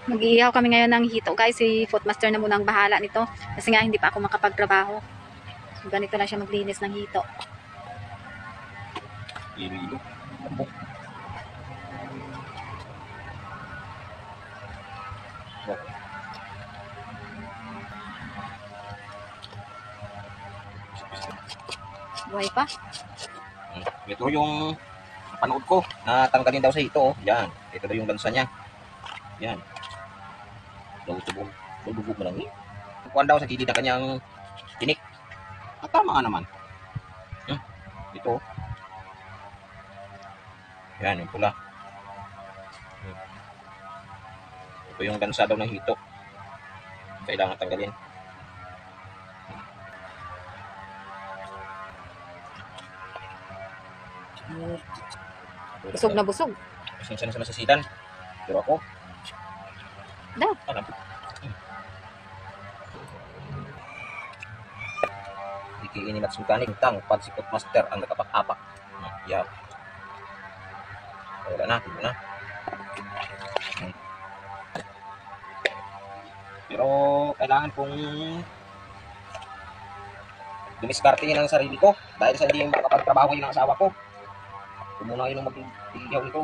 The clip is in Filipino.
Mag-iihaw kami ngayon ng hito guys. Si Footmaster na muna ang bahala nito. Kasi nga hindi pa ako makapagtrabaho. So, ganito na siya maglinis ng hito. Irilo. Buhay pa. Ito yung panood ko na tanggalin daw sa ito. Yan. Ito daw yung lansa niya. Yan. Lubog mo lang eh. Kukuhan daw sa gilid na kanyang tinik. At tama nga naman. Ito. Yan, yung pula. Ito yung lansa daw ng hito. Kailangan tanggalin. Busog na busog. Pasensya na sa masasitan. Pero ako. Daw. Alam. Ikiinin at sultaning tang pag si Footmaster ang nakapak-apak. Yaw. Wala na, tignan na. Pero kailangan kong dumiskartehin ang sarili ko dahil sa hindi makapagtrabaho yung asawa ko. Kung muna yun ang mag-iiyaw nito.